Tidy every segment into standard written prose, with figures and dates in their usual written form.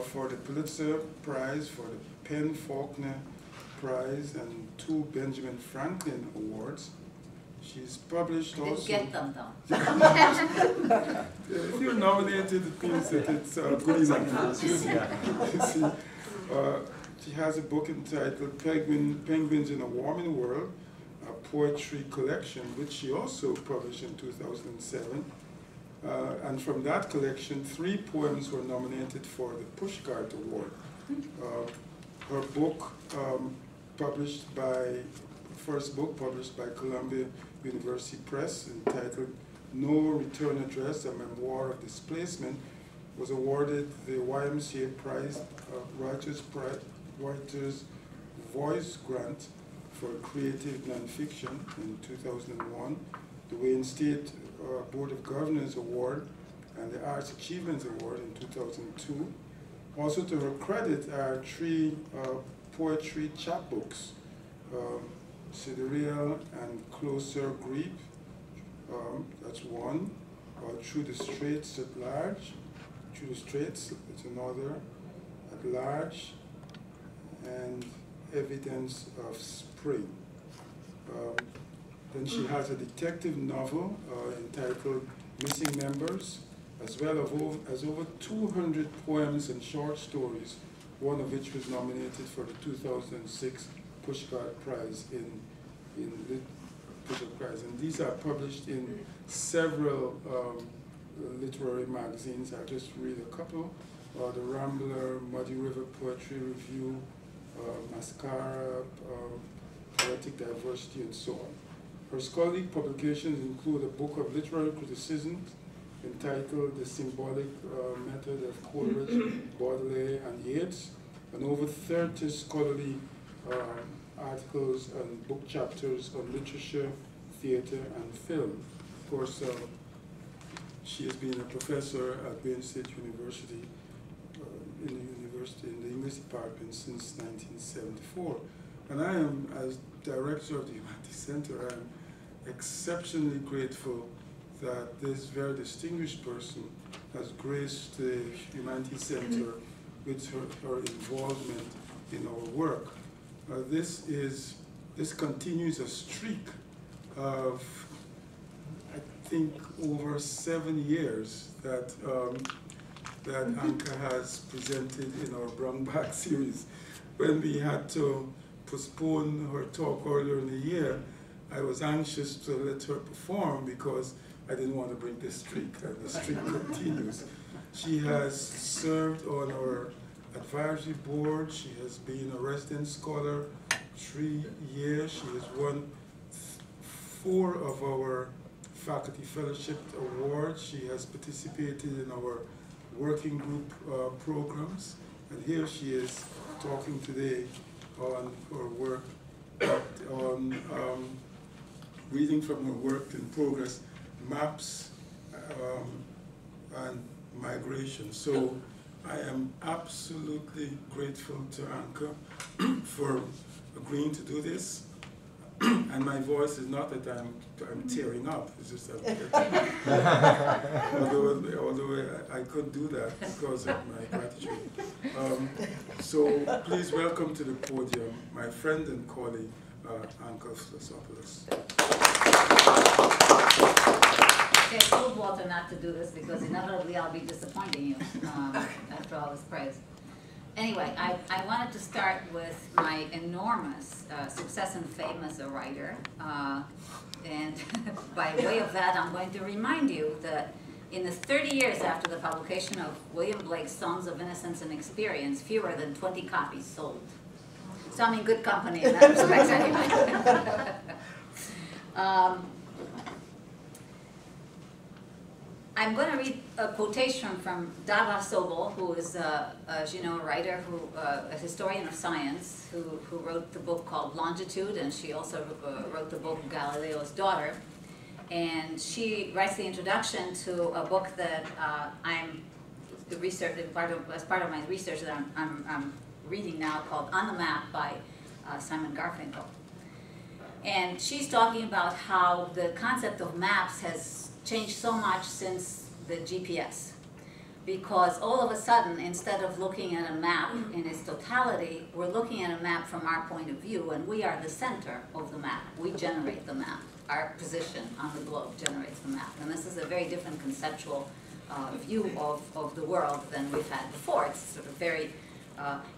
for the Pulitzer Prize, for the Penn Faulkner Prize, and 2 Benjamin Franklin Awards. She's published also... Didn't get them, though. If you're nominated, it means that it's good enough. You see, she has a book entitled Penguins in a Warming World, a poetry collection, which she also published in 2007. And from that collection, 3 poems were nominated for the Pushcart Award. Her book, first book published by Columbia University Press, entitled No Return Address, a Memoir of Displacement, was awarded the YMCA Prize, Writer's Voice Grant for Creative Nonfiction in 2001, the Wayne State Board of Governors Award, and the Arts Achievements Award in 2002. Also to her credit are 3 poetry chapbooks, Sidereal and Closer Grief, that's one. Through the Straits at Large, Through the Straits, it's another, At Large, and Evidence of Spring. Then she has a detective novel entitled Missing Members, as well as over 200 poems and short stories, one of which was nominated for the 2006 Pushcart Prize in Pushcart Prize. And these are published in several literary magazines. I'll just read a couple. The Rambler, Muddy River Poetry Review, Mascara, Poetic Diversity, and so on. Her scholarly publications include a book of literary criticism entitled The Symbolic Method of Coleridge, Baudelaire, and Yeats, and over 30 scholarly articles and book chapters on literature, theater, and film. Of course, she has been a professor at Wayne State University in the English department since 1974. And I am, as director of the Humanities Center, I am exceptionally grateful that this very distinguished person has graced the Humanities Center with her involvement in our work. This continues a streak of, I think, over 7 years that Anca has presented in our Brown Bag series. When we had to postpone her talk earlier in the year, I was anxious to let her perform because I didn't want to break the streak, and the streak continues. She has served on our advisory board. She has been a resident scholar 3 years. She has won 4 of our faculty fellowship awards. She has participated in our working group programs. And here she is talking today on her work, on reading from her work in progress, Maps and Migration. So I am absolutely grateful to Anca for agreeing to do this. And my voice is not that I'm tearing up, it's just that although I could do that because of my gratitude. So please welcome to the podium my friend and colleague, Anca Vlasopolos. Okay, I told Walter not to do this because inevitably I'll be disappointing you after all this praise. Anyway, I wanted to start with my enormous success and fame as a writer. And by way of that, I'm going to remind you that in the 30 years after the publication of William Blake's Songs of Innocence and Experience, fewer than 20 copies sold. So I'm in good company in that respect anyway. I'm going to read a quotation from Dava Sobol, who is, as you know, a writer, a historian of science, who wrote the book called Longitude, and she also wrote the book Galileo's Daughter. And she writes the introduction to a book that I'm as part of my research that I'm reading now, called On the Map by Simon Garfinkel. And she's talking about how the concept of maps has changed so much since the GPS. because all of a sudden, instead of looking at a map in its totality, we're looking at a map from our point of view, and we are the center of the map. We generate the map. Our position on the globe generates the map. And this is a very different conceptual view of the world than we've had before. It's sort of very,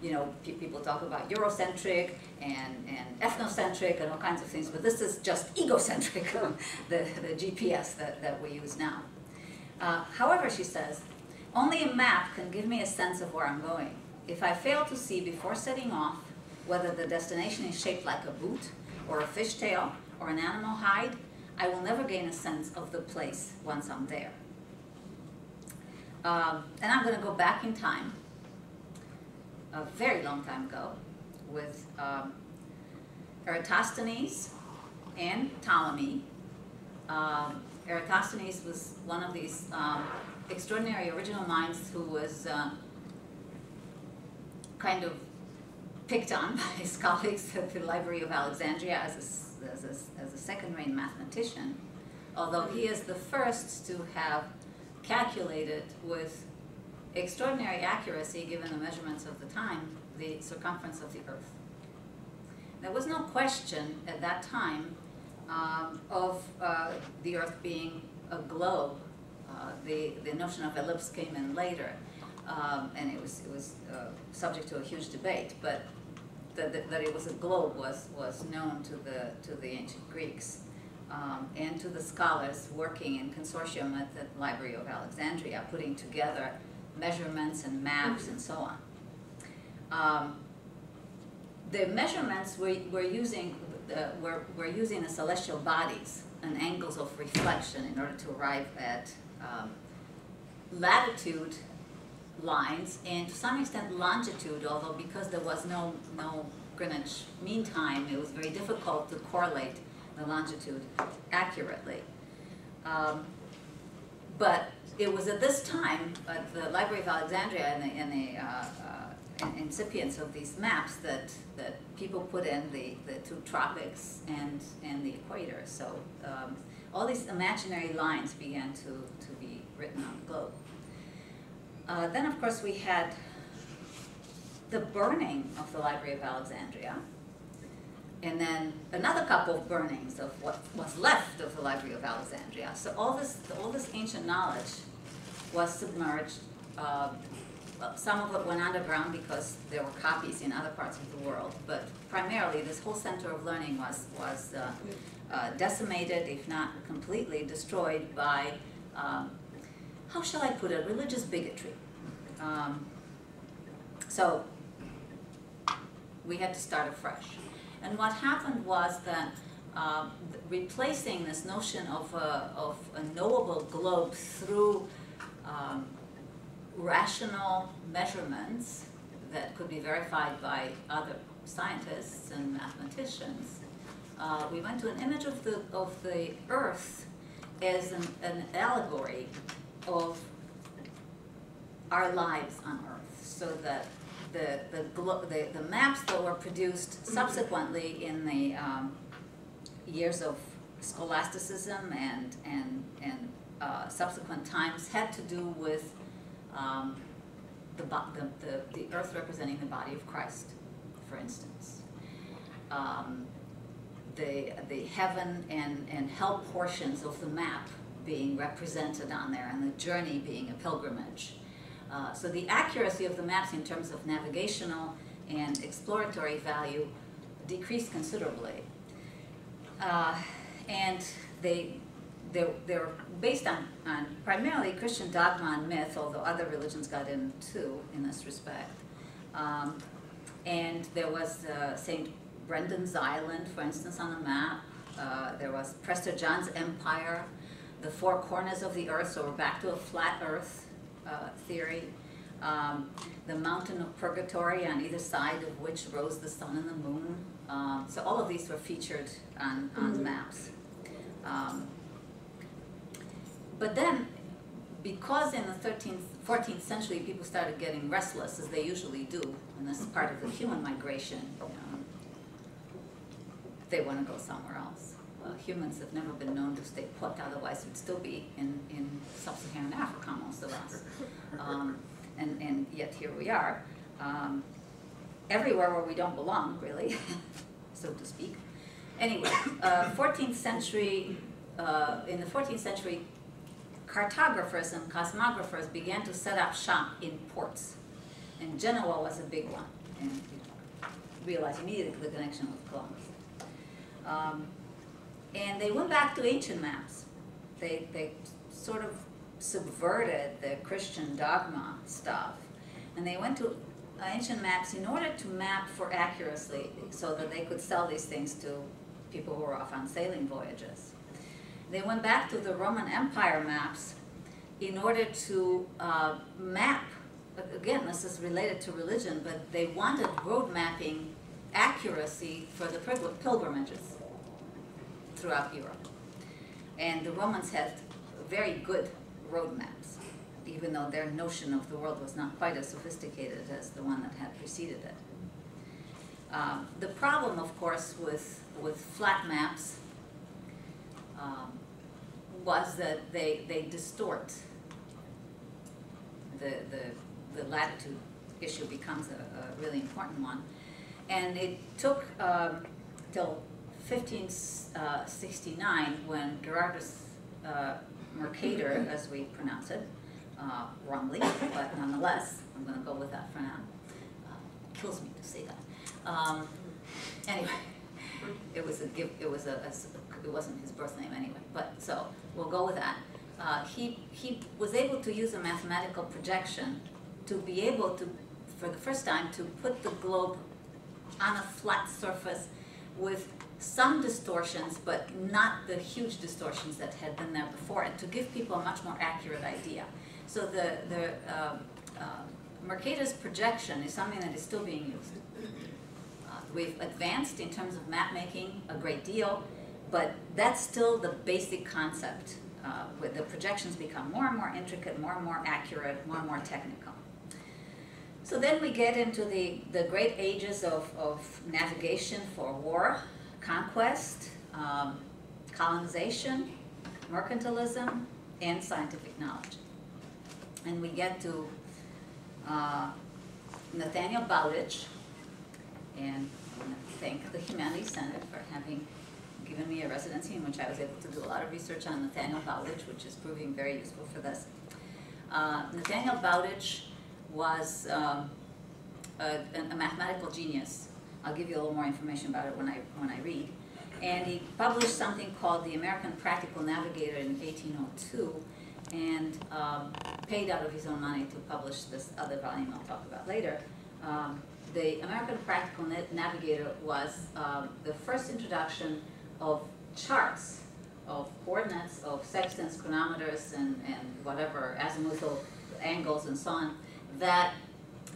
you know, people talk about Eurocentric and ethnocentric and all kinds of things, but this is just egocentric, the GPS that we use now. However, she says, only a map can give me a sense of where I'm going. If I fail to see before setting off whether the destination is shaped like a boot or a fishtail or an animal hide, I will never gain a sense of the place once I'm there. And I'm going to go back in time, a very long time ago, with Eratosthenes and Ptolemy. Eratosthenes was one of these extraordinary original minds who was kind of picked on by his colleagues at the Library of Alexandria as a second-rate mathematician, although he is the first to have calculated with extraordinary accuracy, given the measurements of the time, the circumference of the Earth. There was no question at that time of the Earth being a globe. The notion of ellipse came in later, and it was subject to a huge debate. But that it was a globe was known to the ancient Greeks and to the scholars working in consortium at the Library of Alexandria, putting together measurements and maps and so on. The measurements were using the celestial bodies and angles of reflection in order to arrive at latitude lines and to some extent longitude, although because there was no Greenwich Mean Time, it was very difficult to correlate the longitude accurately. But it was at this time, at the Library of Alexandria and the incipients of these maps, that people put in the two tropics and the equator. So all these imaginary lines began to be written on the globe. Then, of course, we had the burning of the Library of Alexandria, and then another couple of burnings of what was left of the Library of Alexandria. So all this ancient knowledge was submerged. Some of it went underground because there were copies in other parts of the world, but primarily this whole center of learning was decimated, if not completely destroyed, by how shall I put it, religious bigotry. So we had to start afresh. And what happened was that replacing this notion of a knowable globe through rational measurements that could be verified by other scientists and mathematicians, we went to an image of the Earth as an allegory of our lives on Earth, so that the maps that were produced subsequently in the years of scholasticism and subsequent times had to do with the Earth representing the body of Christ, for instance. The heaven and hell portions of the map being represented on there, and the journey being a pilgrimage. So the accuracy of the maps in terms of navigational and exploratory value decreased considerably. And they're based on primarily Christian dogma and myth, although other religions got in too in this respect. And there was St. Brendan's Island, for instance, on the map. There was Prester John's Empire, the four corners of the Earth, so we're back to a flat Earth theory. The mountain of purgatory, on either side of which rose the sun and the moon. So all of these were featured on the maps. But then, because in the 14th century people started getting restless, as they usually do, and this is part of the human migration, they want to go somewhere else. humans have never been known to stay put, otherwise we'd still be in sub-Saharan Africa, most of us. And yet here we are, everywhere where we don't belong, really, so to speak. Anyway, 14th century, in the 14th century, cartographers and cosmographers began to set up shop in ports. And Genoa was a big one, and you realized immediately the connection with Columbus. And they went back to ancient maps. They sort of subverted the Christian dogma stuff. And they went to ancient maps in order to map for accuracy so that they could sell these things to people who were off on sailing voyages. They went back to the Roman Empire maps in order to map, again, this is related to religion, but they wanted road mapping accuracy for the pilgrimages throughout Europe. And the Romans had very good road maps, even though their notion of the world was not quite as sophisticated as the one that had preceded it. The problem, of course, with flat maps was that they distort. The latitude issue becomes a really important one. And it took till 1569 when Gerardus Mercator, as we pronounce it, wrongly, but nonetheless, I'm going to go with that for now. Kills me to say that. Anyway, it wasn't his birth name anyway, but so we'll go with that. He was able to use a mathematical projection to be able to, for the first time, to put the globe on a flat surface with some distortions, but not the huge distortions that had been there before, and to give people a much more accurate idea. So Mercator's projection is something that is still being used. We've advanced in terms of map making a great deal, but that's still the basic concept. Where the projections become more and more intricate, more and more accurate, more and more technical. So then we get into the great ages of navigation for war, conquest, colonization, mercantilism, and scientific knowledge. And we get to Nathaniel Bowditch, and I want to thank the Humanities Center for having given me a residency in which I was able to do a lot of research on Nathaniel Bowditch, which is proving very useful for this. Nathaniel Bowditch was a mathematical genius. I'll give you a little more information about it when I read. And he published something called the American Practical Navigator in 1802, and paid out of his own money to publish this other volume I'll talk about later. The American Practical Navigator was the first introduction of charts, of coordinates, of sextants, chronometers, and whatever, azimuthal angles and so on, that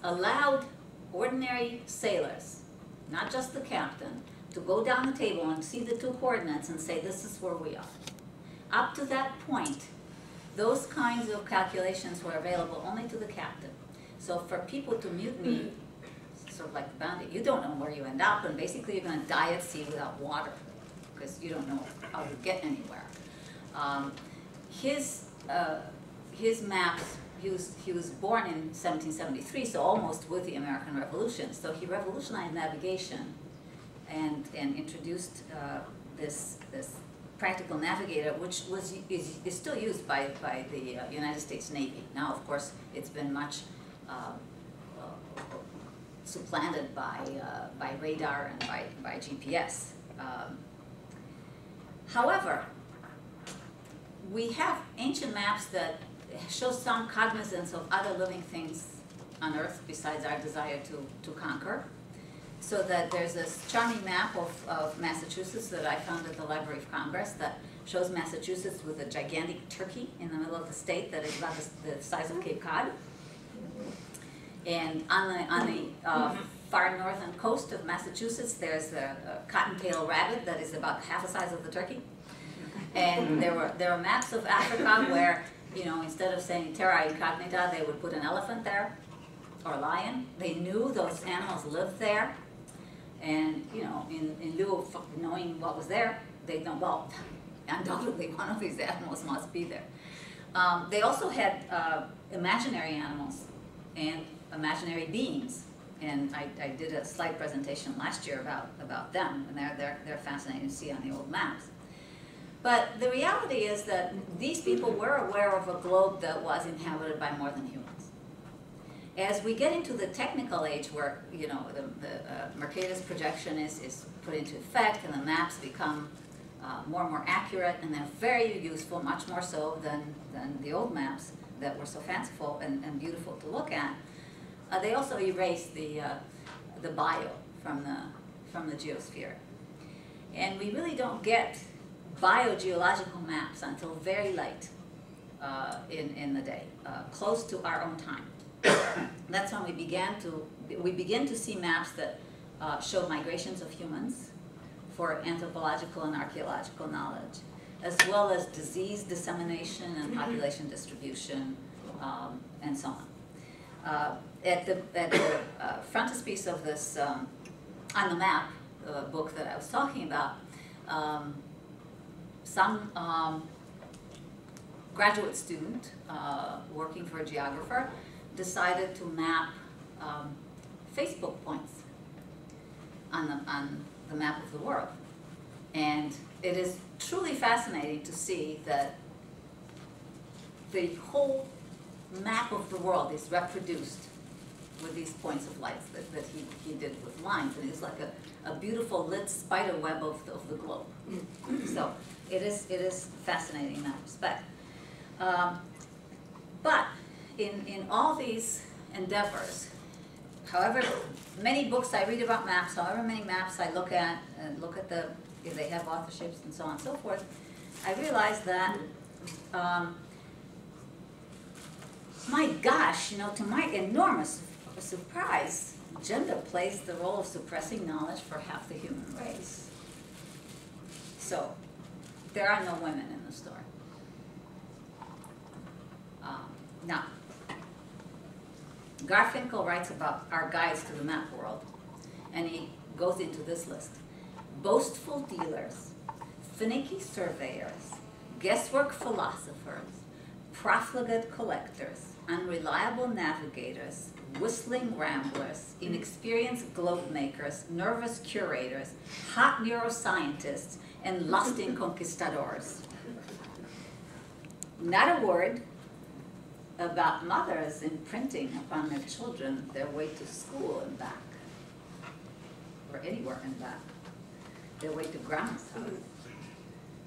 allowed ordinary sailors, not just the captain, to go down the table and see the two coordinates and say, this is where we are. Up to that point, those kinds of calculations were available only to the captain. So for people to mutiny, sort of like the bounty, you don't know where you end up, and basically you're going to die at sea without water, because you don't know how to get anywhere. His maps, he was born in 1773, so almost with the American Revolution. So he revolutionized navigation and introduced this practical navigator, which is still used by the United States Navy. Now, of course, it's been much supplanted by radar and by GPS. However, we have ancient maps that show some cognizance of other living things on Earth besides our desire to conquer. So that there's this charming map of Massachusetts that I found at the Library of Congress that shows Massachusetts with a gigantic turkey in the middle of the state that is about the size of Cape Cod. And on the far northern coast of Massachusetts, there's a cottontail rabbit that is about half the size of the turkey. And there were maps of Africa where, you know, instead of saying terra incognita, they would put an elephant there or a lion. They knew those animals lived there. And, you know, in lieu of knowing what was there, they know, well, undoubtedly one of these animals must be there. They also had imaginary animals and imaginary beings. And I did a slide presentation last year about them, and they're fascinating to see on the old maps. But the reality is that these people were aware of a globe that was inhabited by more than humans. As we get into the technical age where, you know, the Mercator's projection is put into effect and the maps become more and more accurate, and they're very useful, much more so than the old maps that were so fanciful and beautiful to look at, they also erased the bio from the geosphere. And we really don't get biogeological maps until very late in the day, close to our own time. That's when we begin to see maps that show migrations of humans for anthropological and archaeological knowledge, as well as disease dissemination and population distribution, and so on. At the frontispiece of this, on the map, the book that I was talking about, some graduate student working for a geographer decided to map Facebook points on the map of the world. And it is truly fascinating to see that the whole map of the world is reproduced with these points of light that he did with lines. And it's like a beautiful lit spider web of the globe. So it is fascinating in that respect. But in all these endeavors, however many books I read about maps, however many maps I look at, and look at if they have authorships and so on and so forth, I realize that, my gosh, you know, to my enormous surprise, gender plays the role of suppressing knowledge for half the human race. So, there are no women in the story. Now, Garfinkel writes about our guides to the map world, and he goes into this list. Boastful dealers, finicky surveyors, guesswork philosophers, profligate collectors, unreliable navigators, whistling ramblers, inexperienced globe makers, nervous curators, hot neuroscientists, and lusting conquistadors. Not a word about mothers imprinting upon their children their way to school and back, or anywhere and back, their way to grandma's house,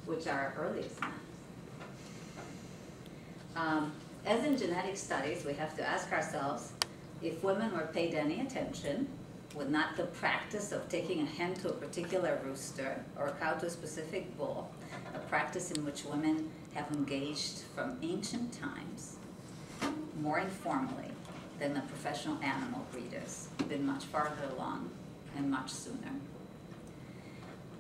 which are our earliest maps. As in genetic studies, we have to ask ourselves if women were paid any attention, would not the practice of taking a hen to a particular rooster or a cow to a specific bull, a practice in which women have engaged from ancient times, more informally than the professional animal breeders, been much farther along and much sooner.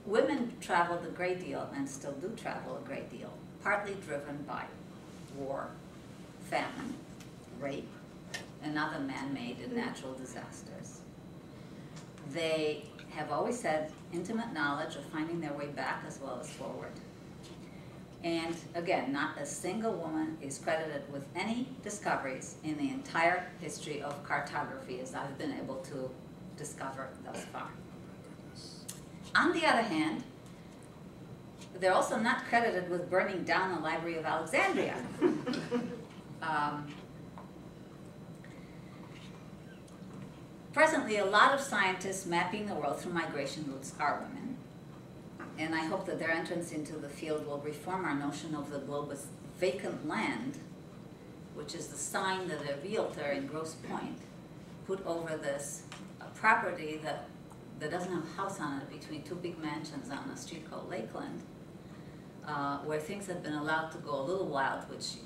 Women traveled a great deal and still do travel a great deal, partly driven by war, famine, rape, and other man-made and natural disasters. They have always had intimate knowledge of finding their way back as well as forward. And again, not a single woman is credited with any discoveries in the entire history of cartography as I've been able to discover thus far. On the other hand, they're also not credited with burning down the Library of Alexandria. Presently, a lot of scientists mapping the world through migration routes are women. And I hope that their entrance into the field will reform our notion of the globe as vacant land, which is the sign that a realtor in Grosse Pointe put over this property that doesn't have a house on it between two big mansions on a street called Lakeland, where things have been allowed to go a little wild, which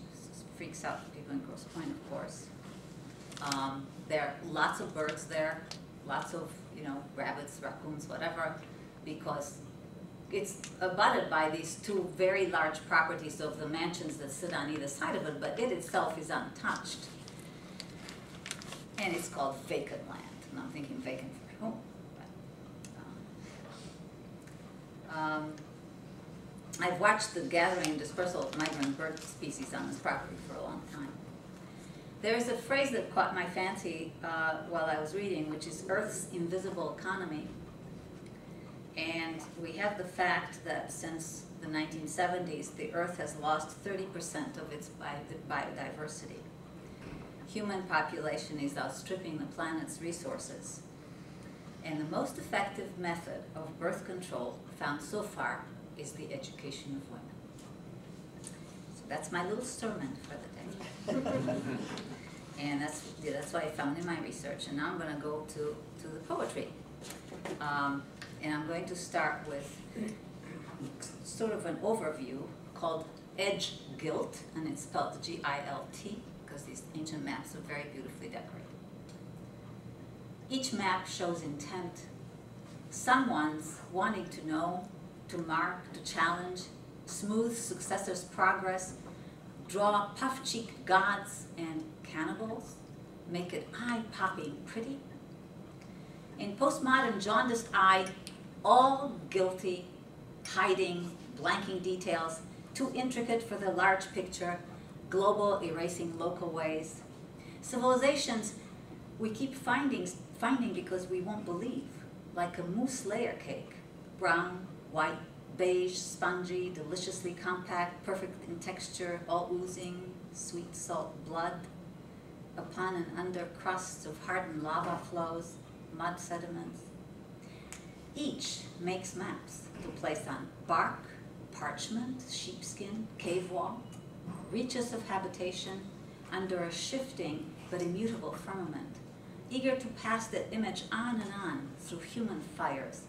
freaks out people in Grosse Pointe, of course. There are lots of birds there, lots of, rabbits, raccoons, whatever, because it's abutted by these two very large properties of the mansions that sit on either side of it, but it itself is untouched. And it's called vacant land. And I'm thinking vacant for whom? I've watched the gathering and dispersal of migrant bird species on this property for a long time. There's a phrase that caught my fancy while I was reading, which is Earth's invisible economy. And we have the fact that since the 1970s, the Earth has lost 30% of its biodiversity. Human population is outstripping the planet's resources. And the most effective method of birth control found so far is the education of women. So that's my little sermon for the day. And that's what I found in my research. And now I'm going to go to the poetry. And I'm going to start with sort of an overview called Edge Gilt, and it's spelled G-I-L-T, because these ancient maps are very beautifully decorated. Each map shows intent. Someone's wanting to know, to mark, to challenge, smooth successor's progress, draw puff-cheeked gods and cannibals, make it eye-popping pretty. In postmodern jaundiced eye, all guilty, hiding, blanking details, too intricate for the large picture, global erasing local ways. Civilizations we keep finding because we won't believe, like a mousse layer cake, brown, white, beige, spongy, deliciously compact, perfect in texture, all oozing sweet salt blood, upon an under crust of hardened lava flows, mud sediments. Each makes maps to place on bark, parchment, sheepskin, cave wall, reaches of habitation under a shifting but immutable firmament, eager to pass that image on and on through human fires,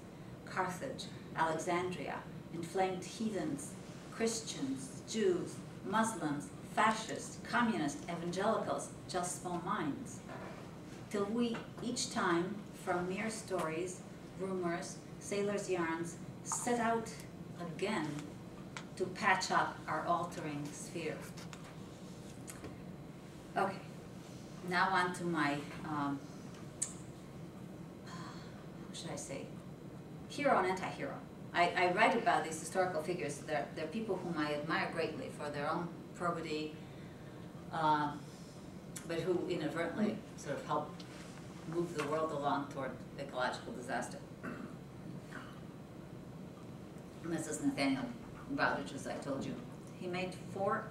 Carthage, Alexandria, inflamed heathens, Christians, Jews, Muslims, fascists, communists, evangelicals, just small minds, till we, each time, from mere stories, rumors, sailors' yarns, set out again to patch up our altering sphere. Okay, now on to my, how should I say, hero and anti-hero. I write about these historical figures. They're people whom I admire greatly for their own probity, but who inadvertently sort of help move the world along toward ecological disaster. And this is Nathaniel Bowditch, as I told you. He made 4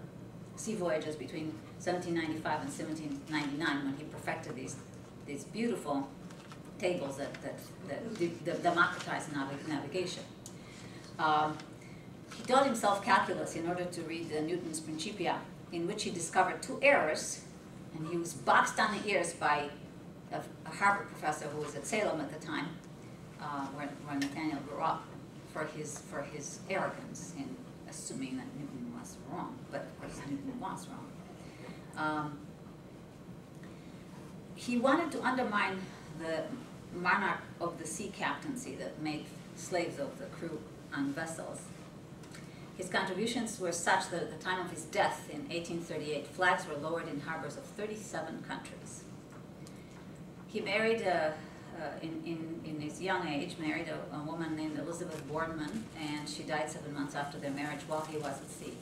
sea voyages between 1795 and 1799 when he perfected these beautiful tables that democratized navigation. He taught himself calculus in order to read Newton's Principia, in which he discovered 2 errors, and he was boxed on the ears by a Harvard professor who was at Salem at the time, where Nathaniel grew up, for his arrogance in assuming that Newton was wrong. But of course Newton was wrong. He wanted to undermine the monarch of the sea captaincy that made slaves of the crew on vessels. His contributions were such that at the time of his death in 1838, flags were lowered in harbors of 37 countries. He married, in his young age, married a woman named Elizabeth Boardman, and she died 7 months after their marriage while he was at sea.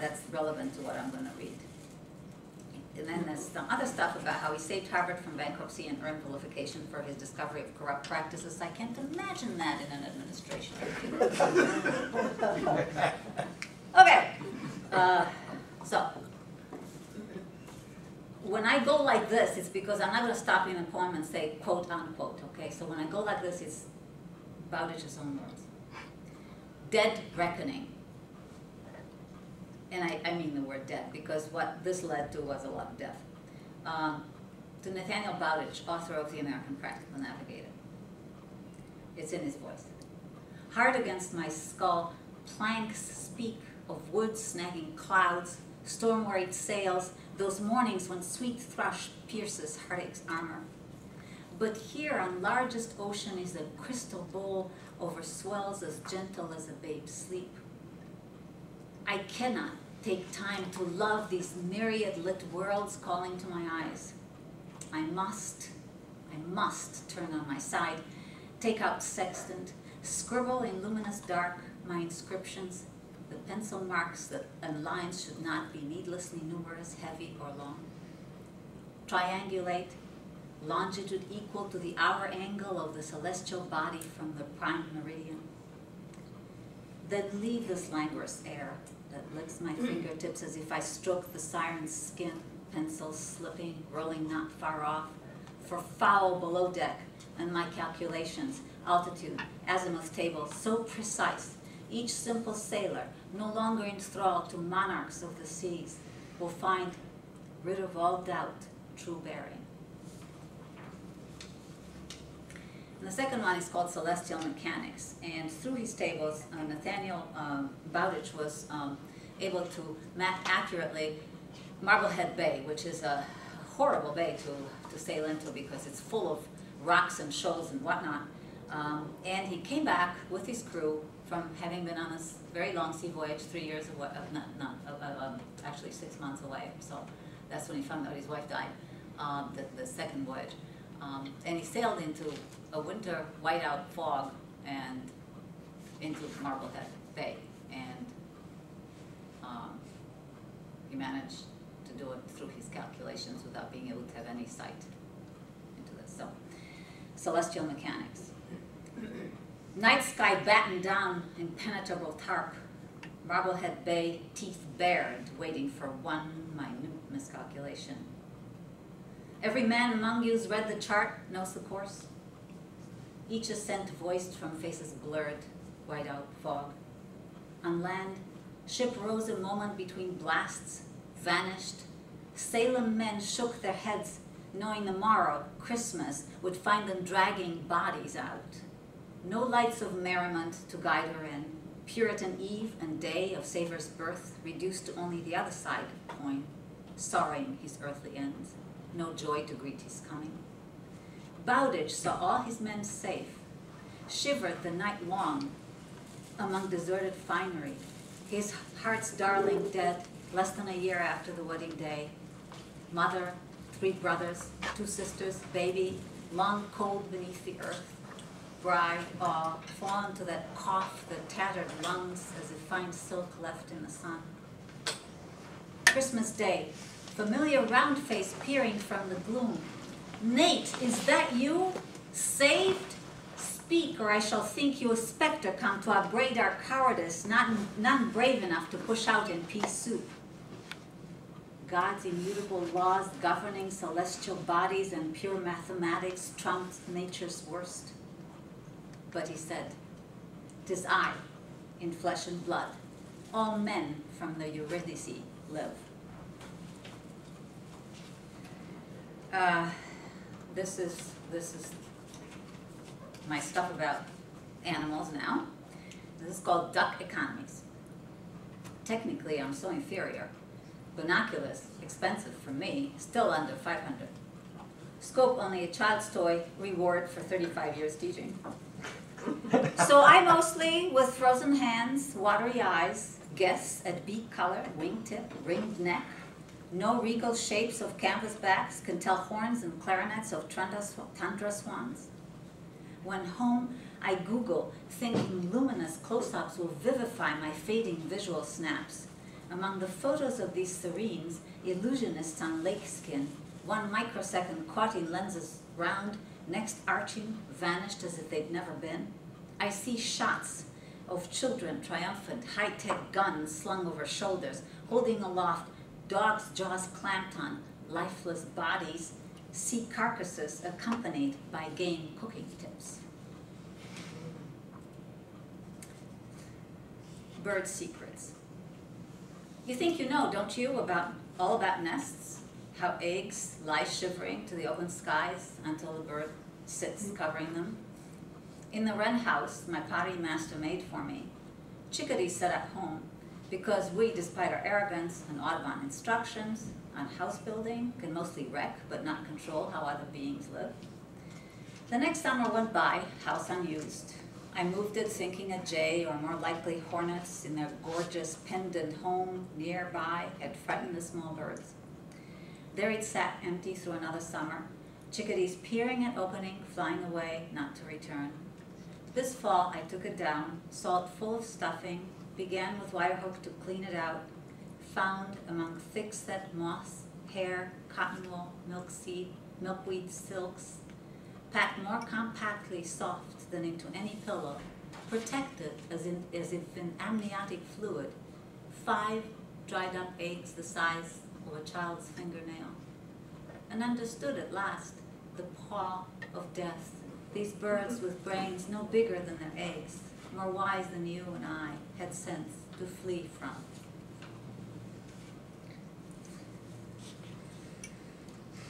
That's relevant to what I'm going to read. And then there's some other stuff about how he saved Harvard from bankruptcy and earned vilification for his discovery of corrupt practices. I can't imagine that in an administration. Okay, so when I go like this, it's because I'm not going to stop in a poem and say quote unquote. Okay, so when I go like this, it's Bowditch's own words. Dead reckoning. And I mean the word dead, because what this led to was a lot of death. To Nathaniel Bowditch, author of The American Practical Navigator. It's in his voice. Hard against my skull, planks speak of wood snagging clouds, storm-worried sails, those mornings when sweet thrush pierces heartache's armor. But here on largest ocean is a crystal bowl over swells as gentle as a babe's sleep. I cannot take time to love these myriad lit worlds calling to my eyes. I must turn on my side, take out sextant, scribble in luminous dark, my inscriptions, the pencil marks and lines should not be needlessly numerous, heavy, or long. Triangulate, longitude equal to the hour angle of the celestial body from the prime meridian. Then leave this languorous air that licks my fingertips as if I stroke the siren's skin, pencil slipping, rolling not far off, for foul below deck, and my calculations, altitude, azimuth table, so precise, each simple sailor, no longer enthralled to monarchs of the seas, will find, rid of all doubt, true bearing. And the second one is called Celestial Mechanics, and through his tables, Nathaniel Bowditch was able to map accurately Marblehead Bay, which is a horrible bay to sail into because it's full of rocks and shoals and whatnot. And he came back with his crew from having been on this very long sea voyage, 3 years away, actually 6 months away. So that's when he found out his wife died, the second voyage. And he sailed into a winter whiteout fog and into Marblehead Bay. And he managed to do it through his calculations without being able to have any sight into this. So, celestial mechanics. Night sky battened down, impenetrable tarp. Marblehead Bay, teeth bared, waiting for one minute miscalculation. Every man among you's read the chart, knows the course. Each ascent voiced from faces blurred, whiteout fog. On land, ship rose a moment between blasts, vanished. Salem men shook their heads, knowing the morrow, Christmas, would find them dragging bodies out. No lights of merriment to guide her in. Puritan eve and day of Savor's birth reduced to only the other side coin, sorrowing his earthly ends. No joy to greet his coming. Bowditch saw all his men safe, shivered the night long among deserted finery, his heart's darling dead, less than a year after the wedding day. Mother, 3 brothers, 2 sisters, baby, long cold beneath the earth. Bride, all fallen to that cough, the tattered lungs as if fine silk left in the sun. Christmas Day, familiar round face peering from the gloom. Nate, is that you? Saved? Speak, or I shall think you a spectre come to upbraid our cowardice, none brave enough to push out in peace soup. God's immutable laws governing celestial bodies and pure mathematics trumped nature's worst. But he said, "'Tis I, in flesh and blood, all men from the Eurydice live." This is my stuff about animals now. This is called Duck Economies. Technically, I'm so inferior. Binoculars, expensive for me, still under 500. Scope only a child's toy, reward for 35 years teaching. So I mostly, with frozen hands, watery eyes, guess at beak color, wingtip, ringed neck. No regal shapes of canvas backs can tell horns and clarinets of tundra swans. When home, I Google, thinking luminous close-ups will vivify my fading visual snaps. Among the photos of these serenes, illusionists on lake skin, 1 microsecond caught in lenses round, next arching, vanished as if they'd never been. I see shots of children triumphant, high-tech guns slung over shoulders, holding aloft dogs' jaws clamped on lifeless bodies, sea carcasses accompanied by game cooking tips. Bird secrets. You think you know, don't you, all about nests? How eggs lie shivering to the open skies until the bird sits covering them? In the wren house my potty master made for me, chickadees set at home, because we, despite our arrogance and Audubon instructions on house building, can mostly wreck but not control how other beings live. The next summer went by, house unused. I moved it thinking a jay, or more likely hornets, in their gorgeous pendant home nearby had frightened the small birds. There it sat empty through another summer, chickadees peering at opening, flying away, not to return. This fall, I took it down, saw it full of stuffing, began with wire hook to clean it out, found among thick-set moss, hair, cotton wool, milkweed silks, packed more compactly soft than into any pillow, protected as if in amniotic fluid, 5 dried up eggs the size of a child's fingernail, and understood at last the paw of death, these birds with brains no bigger than their eggs, more wise than you and I had sense to flee from.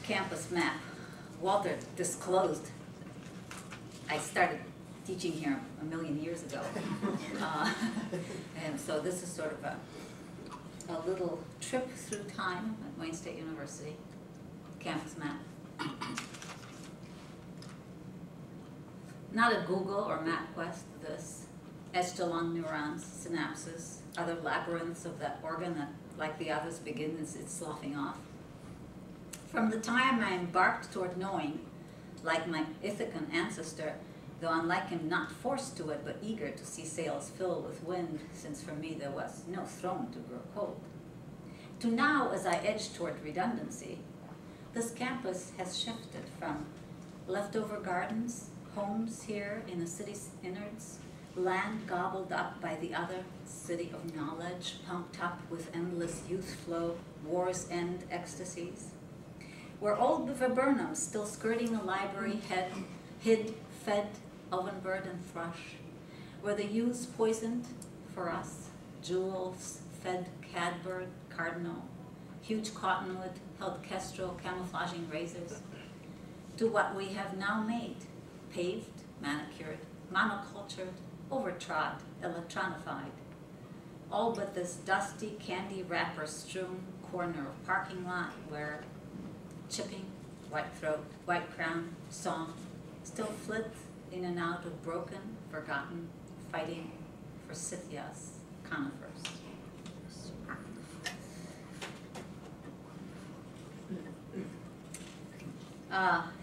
Campus map. Walter disclosed. I started teaching here a million years ago. And so this is sort of a little trip through time at Wayne State University. Campus map. Not a Google or MapQuest, this. Etched along neurons, synapses, other labyrinths of that organ that, like the others, begins its sloughing off. From the time I embarked toward knowing, like my Ithacan ancestor, though unlike him not forced to it, but eager to see sails fill with wind, since for me there was no throne to grow cold, to now, as I edged toward redundancy, this campus has shifted from leftover gardens, homes here in the city's innards, land gobbled up by the other city of knowledge, pumped up with endless youth flow, war's end ecstasies, where old viburnums still skirting the library hid, fed ovenbird and thrush, where the youths poisoned for us, jewels fed cadbird, cardinal, huge cottonwood held kestrel camouflaging razors, to what we have now made, paved, manicured, monocultured, overtrod, electronified, all but this dusty candy wrapper strewn corner of parking lot where chipping, white throat, white crown, song, still flits in and out of broken, forgotten, fighting for Scythia's conifers.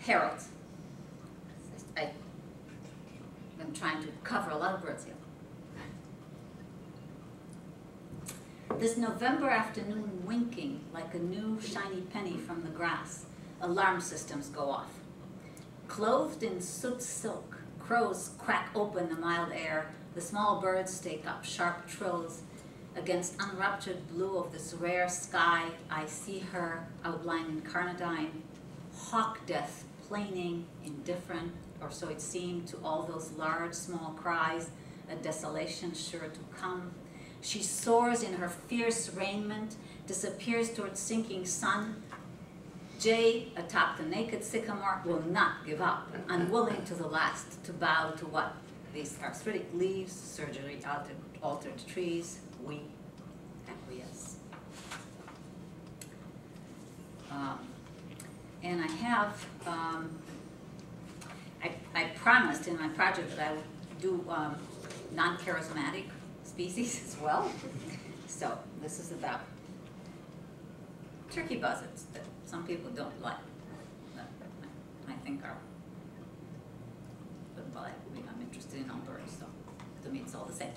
Harold. I'm trying to cover a lot of words here. This November afternoon winking like a new shiny penny from the grass, alarm systems go off. Clothed in soot silk, crows crack open the mild air, the small birds stake up sharp trills. Against unruptured blue of this rare sky, I see her outlined in carnadine, hawk death plaining, indifferent, or so it seemed to all those large, small cries, a desolation sure to come. She soars in her fierce raiment, disappears toward sinking sun. Jay, atop the naked sycamore, will not give up, unwilling to the last to bow to what? These arthritic leaves, surgery altered trees, we acquiesce. And I have, I promised in my project that I would do non-charismatic species as well. So this is about turkey buzzards that some people don't like, that I think are, but I'm interested in all birds, so to me it's all the same.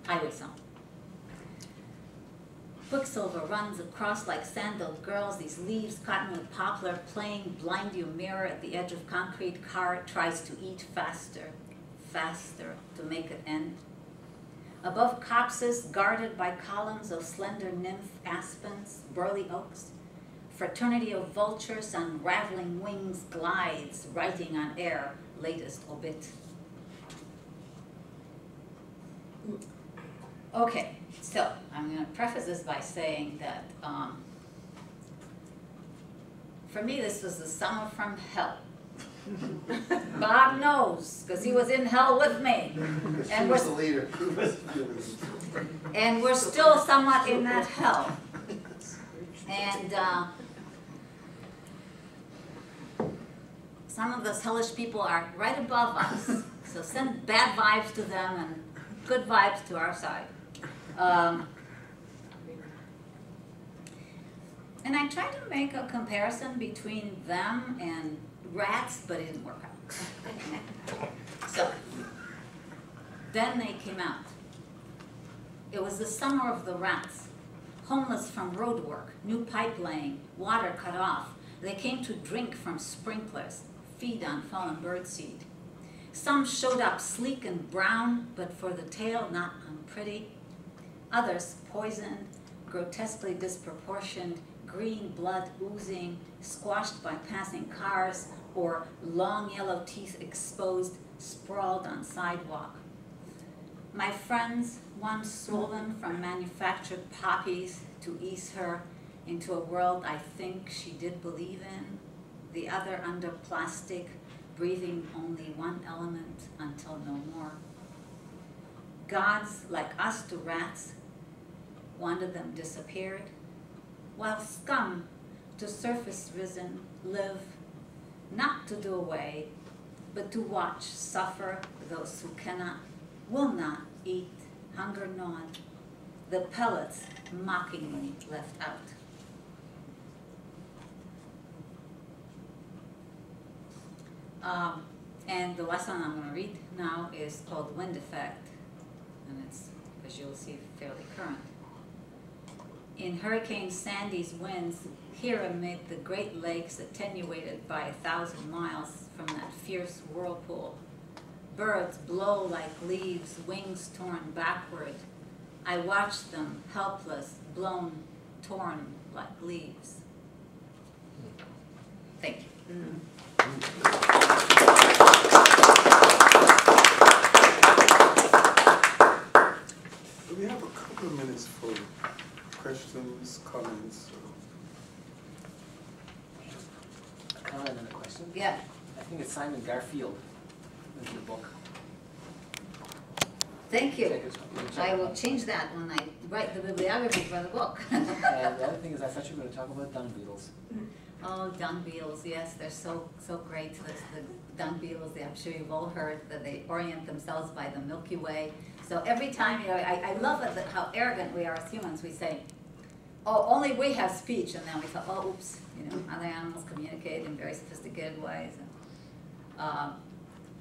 Highway song. Quicksilver runs across like sandaled girls, these leaves, cottonwood poplar, playing blind you mirror at the edge of concrete car, tries to eat faster, faster to make it end. Above copses, guarded by columns of slender nymph aspens, burly oaks, fraternity of vultures, unraveling wings glides, writing on air, latest obit. Okay, so I'm going to preface this by saying that for me this was the summer from hell. Bob knows, because he was in hell with me. And was the leader. And we're still somewhat in that hell. And some of those hellish people are right above us. So send bad vibes to them and good vibes to our side. And I tried to make a comparison between them and rats, but it didn't work out. So, Then they came out. It was the summer of the rats. Homeless from road work, new pipe laying, water cut off. They came to drink from sprinklers, feed on fallen birdseed. Some showed up sleek and brown, but for the tail not unpretty. Others poisoned, grotesquely disproportioned, green blood oozing, squashed by passing cars, or long yellow teeth exposed, sprawled on sidewalk. My friends, one swollen from manufactured poppies to ease her into a world I think she did believe in, the other under plastic, breathing only one element until no more. Gods like us to rats, one of them disappeared, while scum to surface risen live, not to do away, but to watch suffer those who cannot, will not eat, hunger gnawed, the pellets mockingly left out. And the lesson I'm going to read now is called Wind Effect, and it's, as you'll see, fairly current. In Hurricane Sandy's winds, here amid the Great Lakes attenuated by 1,000 miles from that fierce whirlpool, birds blow like leaves, wings torn backward. I watch them, helpless, blown, torn like leaves. Thank you. We have a couple of minutes for questions, comments. A comment and a question? Yeah. I think it's Simon Garfield in the book. Thank you. Check it I will out. change that when I write the bibliography for the book. And the other thing is, I thought you were going to talk about dung beetles. Oh, dung beetles, yes, they're so great. The dung beetles, I'm sure you've all heard that they orient themselves by the Milky Way. So every time, you know, I love it that how arrogant we are as humans. We say, oh, only we have speech, and then we thought, oh, oops, you know, other animals communicate in very sophisticated ways. And,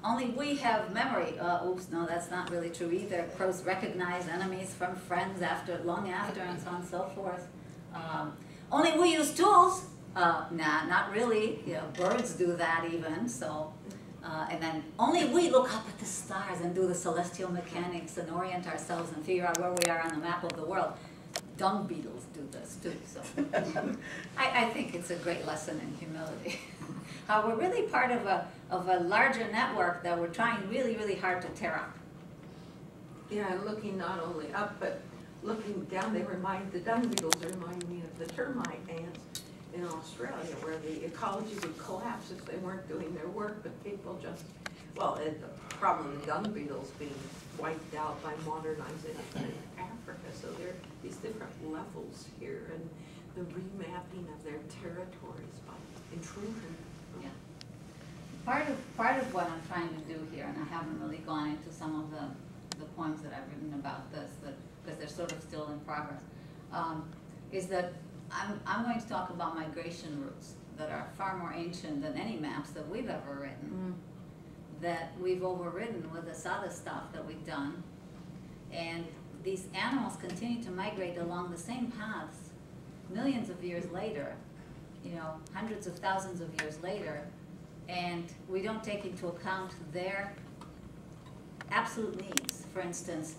only we have memory. Oops, no, that's not really true either. Crows recognize enemies from friends long after, and so on and so forth. Only we use tools. Nah, not really. You know, birds do that even. So, and then only we look up at the stars and do the celestial mechanics and orient ourselves and figure out where we are on the map of the world. Dung beetles do this too. So, I think it's a great lesson in humility. How we're really part of a larger network that we're trying really, really hard to tear up. Yeah, and looking not only up, but looking down, the dung beetles remind me of the termite ants in Australia, where the ecology would collapse if they weren't doing their work, but people just, well, and the problem of the dung beetles being wiped out by modernization in Africa, so there are these different levels here, and the remapping of their territories by intrusion. Yeah. Part of what I'm trying to do here, and I haven't really gone into some of the poems that I've written about this, because they're sort of still in progress, is that I'm going to talk about migration routes that are far more ancient than any maps that we've ever written, that we've overridden with this other stuff that we've done. And these animals continue to migrate along the same paths millions of years later, you know, hundreds of thousands of years later, and we don't take into account their absolute needs. For instance,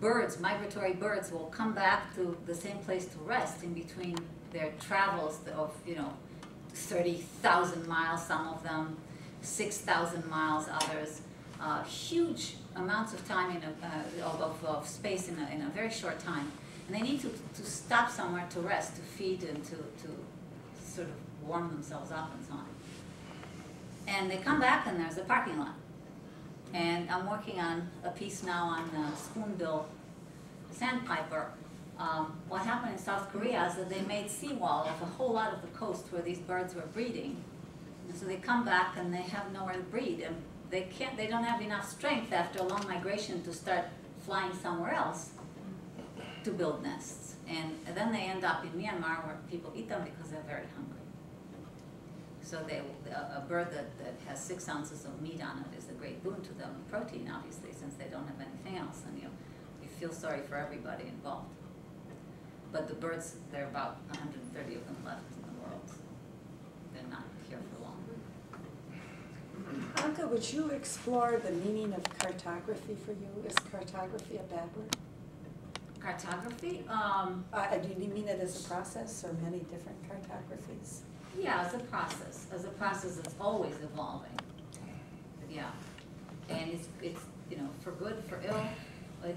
birds, migratory birds, will come back to the same place to rest in between their travels of, you know, 30,000 miles, some of them, 6,000 miles, others. Huge amounts of time of space in a very short time. And they need to stop somewhere to rest, to feed, and to sort of warm themselves up and so on. And they come back and there's a parking lot. And I'm working on a piece now on the spoonbill sandpiper. What happened in South Korea is that they made seawall of a whole lot of the coast where these birds were breeding. And so they come back and they have nowhere to breed. And they don't have enough strength after a long migration to start flying somewhere else to build nests. And then they end up in Myanmar where people eat them because they're very hungry. So a bird that has 6 ounces of meat on it is a great boon to them, protein obviously, since they don't have anything else, and you feel sorry for everybody involved. But the birds, there are about 130 of them left in the world. They're not here for long. Anca, would you explore the meaning of cartography for you? Is cartography a bad word? Cartography? Do you mean it as a process or many different cartographies? Yeah, as a process. As a process that's always evolving. Yeah. And it's for good, for ill,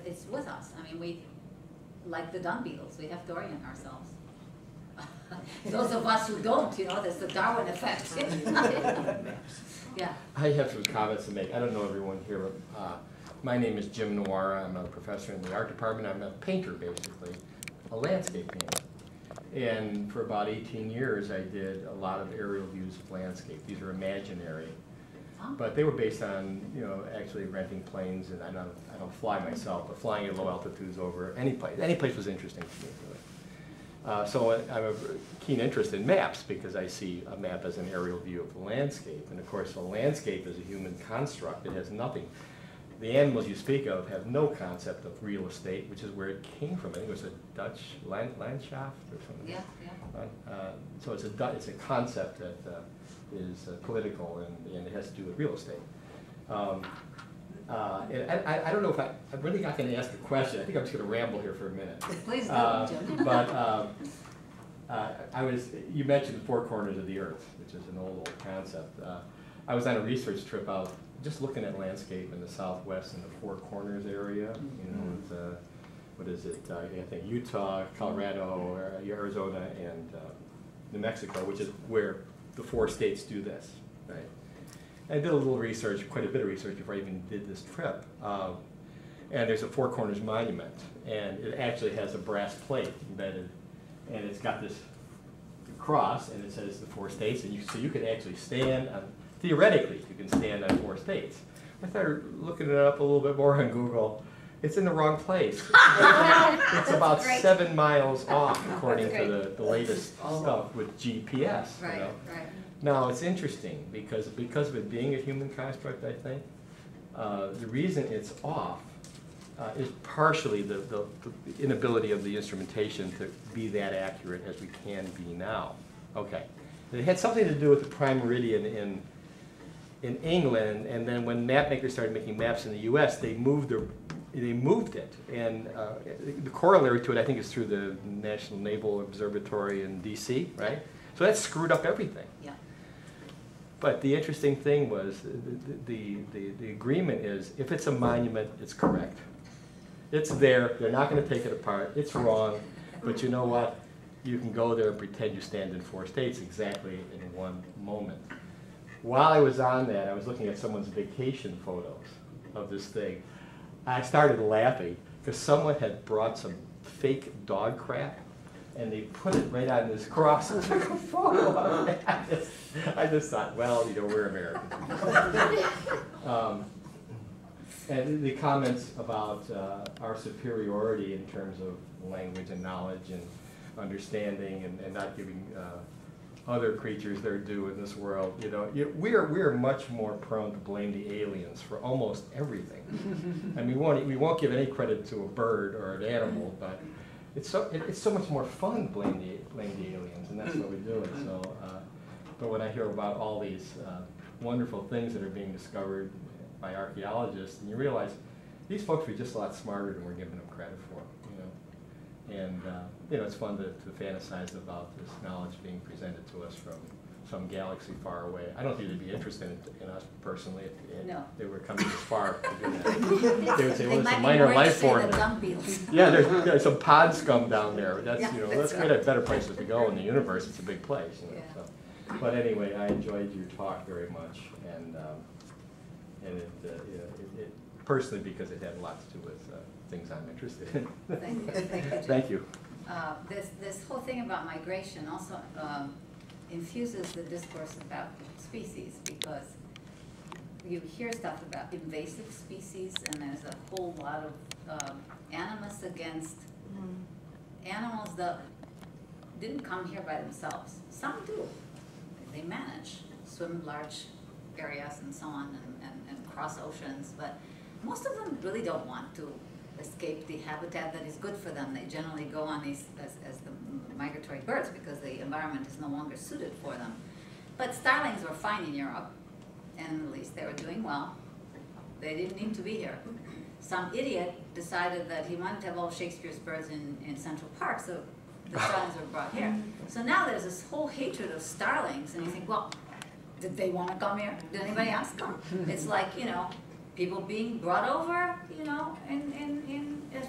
it's with us. I mean, we, like the dung beetles, we have to orient ourselves. Those of us who don't, there's the Darwin effect. Yeah. I have some comments to make. I don't know everyone here. My name is Jim Noira. I'm a professor in the art department. I'm a painter, basically, a landscape painter. And for about 18 years, I did a lot of aerial views of landscape. These are imaginary, but they were based on, actually renting planes. And I don't fly myself, but flying at low altitudes over any place. Any place was interesting to me, really. So I have a keen interest in maps because I see a map as an aerial view of the landscape. And of course, the landscape is a human construct. It has nothing. The animals you speak of have no concept of real estate, which is where it came from. I think it was a Dutch Landschaft or something. Yeah, yeah. So it's a concept that is political and it has to do with real estate. And I don't know if I'm really not going to ask a question. I think I'm just going to ramble here for a minute. Please do, Jim. But you mentioned the 4 corners of the earth, which is an old concept. I was on a research trip out just looking at landscape in the Southwest in the 4 corners area. What is it? I think Utah, Colorado, Arizona, and New Mexico, which is where the 4 states do this, right? I did a little research, quite a bit of research before I even did this trip. And there's a 4 corners monument, and it actually has a brass plate embedded, and it's got this cross, and it says the 4 states, and so you could actually stand on, theoretically, you can stand on 4 states. I started looking it up a little bit more on Google. It's in the wrong place. It's about 7 miles off, according to the latest stuff with GPS. Right, right. Now, it's interesting because of it being a human construct, I think, the reason it's off is partially the inability of the instrumentation to be that accurate as we can be now. Okay. It had something to do with the prime meridian in England, and then when map makers started making maps in the U.S., they moved it. And the corollary to it, I think, is through the National Naval Observatory in D.C., right? So that screwed up everything. Yeah. But the interesting thing was the agreement is if it's a monument, it's correct. It's there. They're not going to take it apart. It's wrong. But you know what? You can go there and pretend you stand in 4 states exactly in one moment. While I was on that, I was looking at someone's vacation photos of this thing. I started laughing because someone had brought some fake dog crap and they put it right on this cross and took a photo of it. I just thought, well, we're Americans. And the comments about our superiority in terms of language and knowledge and understanding and not giving other creatures their due in this world, we are much more prone to blame the aliens for almost everything. I mean, we won't give any credit to a bird or an animal, but it's so much more fun to blame the aliens, and that's what we do. So, but when I hear about all these wonderful things that are being discovered by archaeologists, and you realize these folks were just a lot smarter than we're giving them credit for, And it's fun to fantasize about this knowledge being presented to us from some galaxy far away. I don't think they'd be interested in us personally if they were coming this far to do that. They would say, well, it's a minor life form. Yeah, there's some pod scum down there. That's let's get at better places to go in the universe. It's a big place. So. But anyway, I enjoyed your talk very much, and it personally because it had a lot to do with things I'm interested in. Thank you. Thank you. This whole thing about migration also infuses the discourse about species, because you hear stuff about invasive species, and there's a whole lot of animus against animals that didn't come here by themselves. Some do. they manage, swim large areas and so on, and cross oceans, but most of them really don't want to escape the habitat that is good for them. They generally go on these as the migratory birds because the environment is no longer suited for them. But starlings were fine in Europe, and at least they were doing well. They didn't need to be here. Some idiot decided that he wanted to have all Shakespeare's birds in Central Park, so the starlings were brought here. So now there's this whole hatred of starlings, and you think, well, did they want to come here? Did anybody ask them? It's like, you know, people being brought over, you know,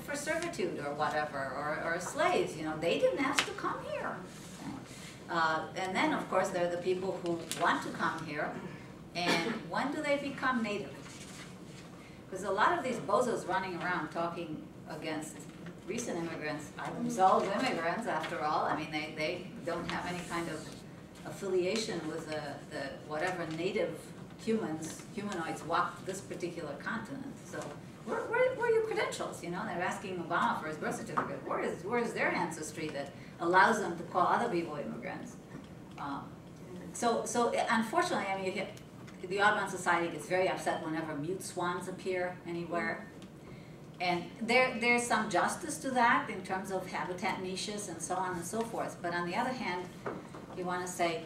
for servitude or whatever, or slaves, you know, they didn't ask to come here. And then, of course, there are the people who want to come here, and when do they become native? Because a lot of these bozos running around talking against recent immigrants are themselves immigrants, after all. I mean, they don't have any kind of affiliation with the whatever native humanoids walked this particular continent. So where are your credentials? You know, they're asking Obama for his birth certificate. Where is their ancestry that allows them to call other people immigrants? So unfortunately, I mean, the Audubon Society gets very upset whenever mute swans appear anywhere. And there's some justice to that in terms of habitat niches and so on and so forth. But on the other hand, you want to say,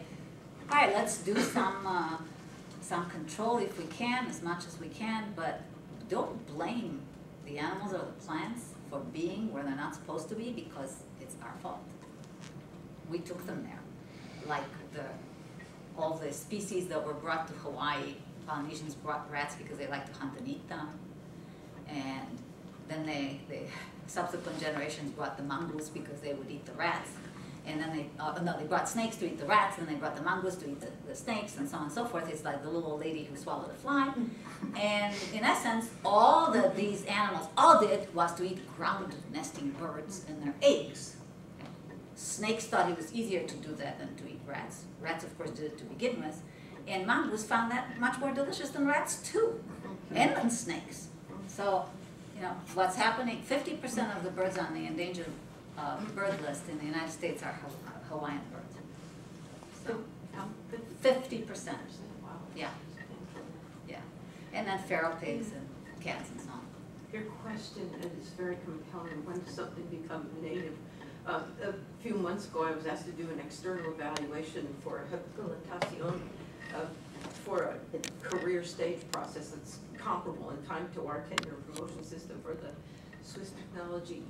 all right, let's do some control if we can, as much as we can, but don't blame the animals or the plants for being where they're not supposed to be, because it's our fault. We took them there. Like all the species that were brought to Hawaii, Polynesians brought rats because they like to hunt and eat them. And then they subsequent generations brought the mongoose because they would eat the rats. And then they brought snakes to eat the rats, and they brought the mongoose to eat the snakes, and so on and so forth. It's like the little old lady who swallowed a fly. And in essence, all that these animals all did was to eat ground nesting birds and their eggs. Snakes thought it was easier to do that than to eat rats. Rats, of course, did it to begin with. And mongoose found that much more delicious than rats, too, and than snakes. So, you know, what's happening, 50% of the birds on the endangered bird list in the United States are Hawaiian birds. So, 50%. Wow. Yeah. Yeah. And then feral pigs and cats and so on. Your question is very compelling. When does something become native? A few months ago, I was asked to do an external evaluation for habilitación, for a career stage process that's comparable in time to our tenure promotion system for the Swiss Technology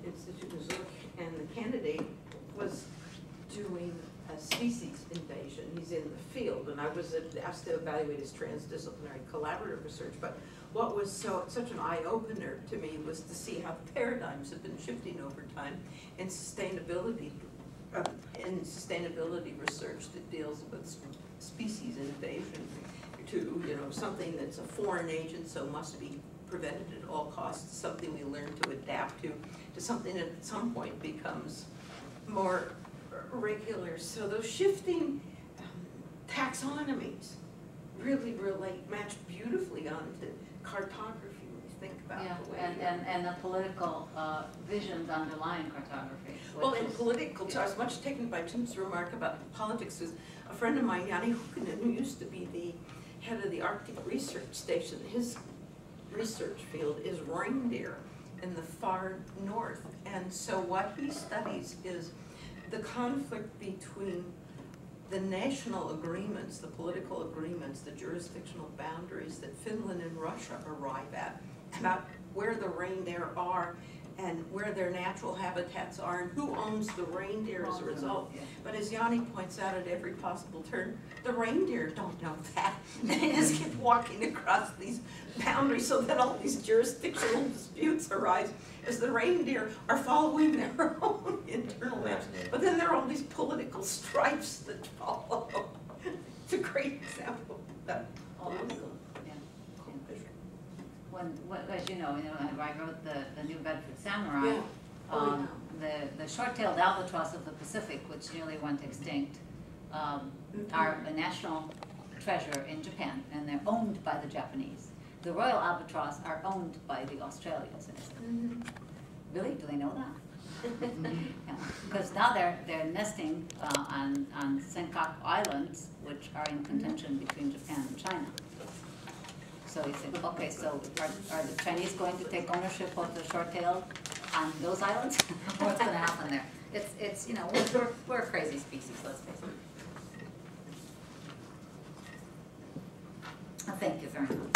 Institute in Zurich. And the candidate was doing a species invasion. He's in the field, and I was asked to evaluate his transdisciplinary collaborative research. But what was such an eye-opener to me was to see how the paradigms have been shifting over time in sustainability research that deals with species invasion to, you know, something that's a foreign agent, so must be prevented at all costs, something we learn to adapt to something that at some point becomes more regular. So those shifting taxonomies really match beautifully onto cartography when you think about the way. And the political visions underlying cartography. Well, in political, I was much taken by Tim's remark about politics. Was a friend of mine, Yanni Hukkinen, who used to be the head of the Arctic Research Station. His research field is reindeer in the far north. And so what he studies is the conflict between the national agreements, the political agreements, the jurisdictional boundaries that Finland and Russia arrive at about where the reindeer are and where their natural habitats are and who owns the reindeer as a result. But as Yanni points out at every possible turn, the reindeer don't know that. They just keep walking across these boundaries so that all these jurisdictional disputes arise as the reindeer are following their own internal maps. But then there are all these political stripes that follow. It's a great example of that. As you know, I wrote the New Bedford Samurai. Yeah. The short-tailed albatross of the Pacific, which nearly went extinct, are a national treasure in Japan, and they're owned by the Japanese. The royal albatross are owned by the Australians. Really? Do they know that? Because now they're nesting on Senkaku Islands, which are in contention between Japan and China. So you think, okay, so are the Chinese going to take ownership of the short-tailed on those islands? What's going to happen there? It's you know, we're a crazy species, let's face it. Thank you very much.